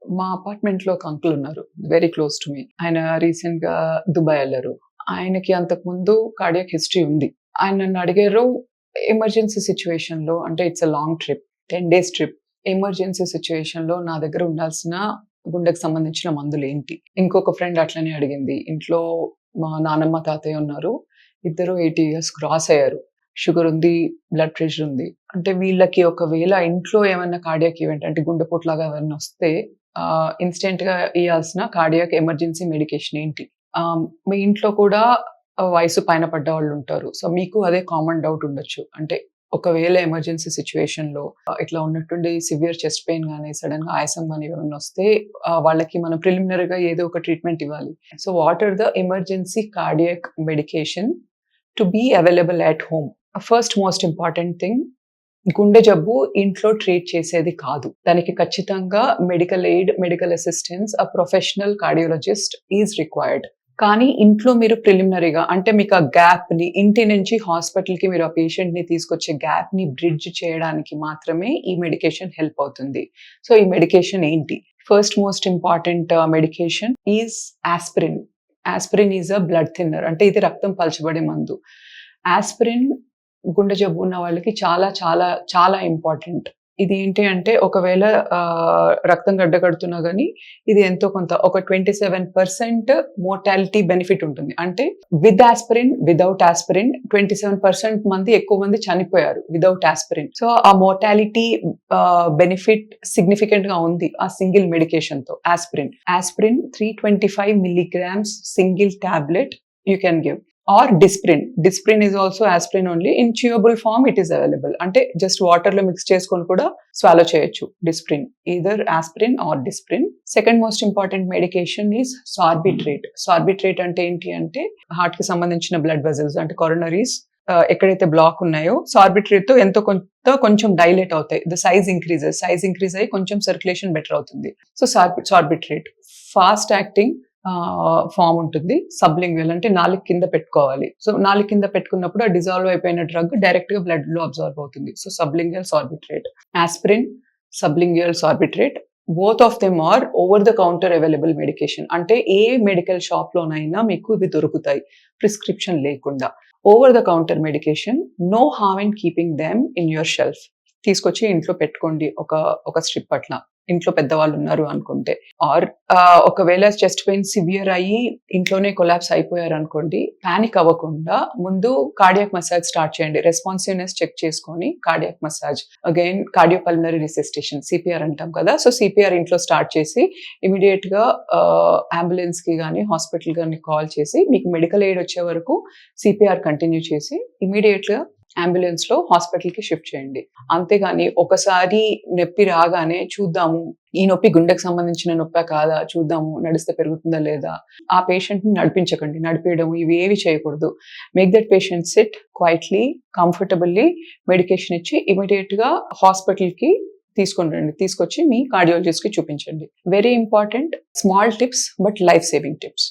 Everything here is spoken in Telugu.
మా అపార్ట్మెంట్‌లో ఒక అంకుల్ ఉన్నారు. Very close to me. ఆయన రీసెంట్‌గా దుబాయ్ ఎళ్లారు. ఆయనకి అంతకుముందు కార్డియాక్ హిస్టరీ ఉంది. ఆయన నన్ను అడిగారు ఎమర్జెన్సీ సిట్యుయేషన్‌లో అంటే it's a long trip. 10 days trip. Emergency సిట్యుయేషన్‌లో నా దగ్గర ఉండాల్సిన గుండెకు సంబంధించిన మందులేంటి? ఇంకొక ఫ్రెండ్ అట్లనే అడిగింది. ఇంట్లో మా నానమ్మ, తాతయ్య ఉన్నారు. ఇద్దరు 80 ఇయర్స్ క్రాస్ అయ్యారు. షుగర్ ఉంది, బ్లడ్ ప్రెషర్ ఉంది. అంటే వీళ్ళకి ఒకవేళ ఇంట్లో ఏమన్నా కార్డియాక్ ఈవెంట్ అంటే గుండెపోటులాగా ఏమన్నా వస్తే ఇన్‌స్టంట్‌గా ఇయ్యాల్సిన కార్డియాక్ ఎమర్జెన్సీ మెడికేషన్ ఏంటి? మీ ఇంట్లో కూడా వయసు పైన పడ్డవాళ్ళుంటారు. సో, మీకు అదే కామన్ డౌట్ ఉండొచ్చు. అంటే ఒకవేళ ఎమర్జెన్సీ సిట్యుయేషన్‌లో ఇట్లా ఉన్నట్టుండి సివియర్ చెస్ట్ పెయిన్ గాని, సడెన్‌గా ఆయాసం గాని ఏమన్నా వస్తే వాళ్ళకి మనం ప్రిలిమినరీగా ఏదో ఒక ట్రీట్మెంట్ ఇవ్వాలి. So, what are the emergency cardiac medication to be available at home? First most important thing గుండె జబ్బు ఇంట్లో ట్రీట్ చేసేది కాదు. దానికి ఖచ్చితంగా medical aid, medical assistance, professional cardiologist is required. కానీ ఇంట్లో మీరు ప్రిలిమినరీగా అంటే మీకు ఆ గ్యాప్‌ని ఇంటి నుంచి హాస్పిటల్‌కి మీరు ఆ పేషెంట్‌ని తీసుకొచ్చే గ్యాప్‌ని బ్రిడ్జ్ చేయడానికి మాత్రమే ఈ మెడికేషన్ హెల్ప్ అవుతుంది. సో, ఈ మెడికేషన్ ఏంటి? First most important medication is aspirin. Aspirin is a blood thinner. అంటే ఇది రక్తం పలచబడే మందు. యాస్పిరిన్ గుండె జబ్బు ఉన్న వాళ్ళకి చాలా చాలా చాలా ఇంపార్టెంట్. ఇది ఏంటి అంటే ఒకవేళ రక్తం గడ్డకడుతున్నా గాని ఇది ఎంతో కొంత ఒక 27% మోర్టాలిటీ బెనిఫిట్ ఉంటుంది. అంటే విత్ యాస్పిరిన్, వితౌట్ యాస్పిరిన్ 27% మంది ఎక్కువ మంది చనిపోయారు వితౌట్ యాస్పిరిన్. సో, ఆ మోర్టాలిటీ బెనిఫిట్ సిగ్నిఫికెంట్‌గా ఉంది ఆ సింగిల్ మెడికేషన్‌తో aspirin. Aspirin 325 milligrams single tablet you can give. Or Disprin. Disprin is also aspirin only. In chewable form it is available. అంటే జస్ట్ వాటర్‌లో మిక్స్ చేసుకొని కూడా స్వాలో చేయొచ్చు Disprin. Either aspirin or Disprin. Second most important medication is Sorbitrate. Sorbitrate అంటే ఏంటి అంటే హార్ట్‌కి సంబంధించిన బ్లడ్ వెసల్స్ అంటే కొరోనరీస్ ఎక్కడైతే బ్లాక్ ఉన్నాయో సార్బిట్రేట్‌తో ఎంతో కొంత కొంచెం డైలేట్ అవుతాయి. The size increases. Size increase అయ్యి కొంచెం సర్క్యులేషన్ బెటర్ అవుతుంది. So, Sorbitrate. Fast acting form ఉంటుంది. సబ్లింగ్యువల్ అంటే నాలుక కింద పెట్టుకోవాలి. సో, నాలుక కింద పెట్టుకున్నప్పుడు ఆ డిజాల్వ్ అయిపోయిన డ్రగ్ డైరెక్ట్‌గా బ్లడ్‌లో అబ్జార్బ్ అవుతుంది. So, sublingual Sorbitrate. Aspirin, sublingual Sorbitrate both of them are over the counter available medication. అంటే ఏ మెడికల్ షాప్‌లోనైనా మీకు ఇవి దొరుకుతాయి ప్రిస్క్రిప్షన్ లేకుండా. Over the counter medication, no harm in keeping them in your shelf. తీసుకొచ్చి ఇంట్లో పెట్టుకోండి ఒక స్ట్రిప్ అట్లా. ఇంట్లో పెద్దవాళ్ళు ఉన్నారు అనుకుంటే. ఆర్ ఒకవేళ చెస్ట్ పెయిన్ సివియర్ అయ్యి ఇంట్లోనే కొలాప్స్ అయిపోయారు అనుకోండి, పానిక్ అవ్వకుండా ముందు కార్డియాక్ మసాజ్ స్టార్ట్ చేయండి. రెస్పాన్సివ్‌నెస్ చెక్ చేసుకొని cardiac massage. Again cardiopulmonary resuscitation CPR అంటాం కదా! సో, సీపీఆర్ ఇంట్లో స్టార్ట్ చేసి ఇమ్మీడియేట్‌గా అంబులెన్స్‌కి గాని, హాస్పిటల్ గాని కాల్ చేసి మీకు మెడికల్ ఎయిడ్ వచ్చే వరకు సీపీఆర్ కంటిన్యూ చేసి ఇమ్మీడియేట్‌గా అంబులెన్స్‌లో హాస్పిటల్‌కి షిఫ్ట్ చేయండి. అంతేగాని ఒకసారి నొప్పి రాగానే చూద్దాము, ఈ నొప్పి గుండెకు సంబంధించిన నొప్పా కాదా చూద్దాము, నడిస్తే పెరుగుతుందా లేదా, ఆ పేషెంట్‌ని నడిపించకండి. నడిపియడం ఇవేవి చేయకూడదు. Make that patient SIT quietly, comfortably medication ఇచ్చి ఇమ్మీడియేట్‌గా హాస్పిటల్‌కి తీసుకొని రండి. తీసుకొచ్చి మీ కార్డియాలజిస్ట్‌కి చూపించండి. Very important small tips but life saving tips.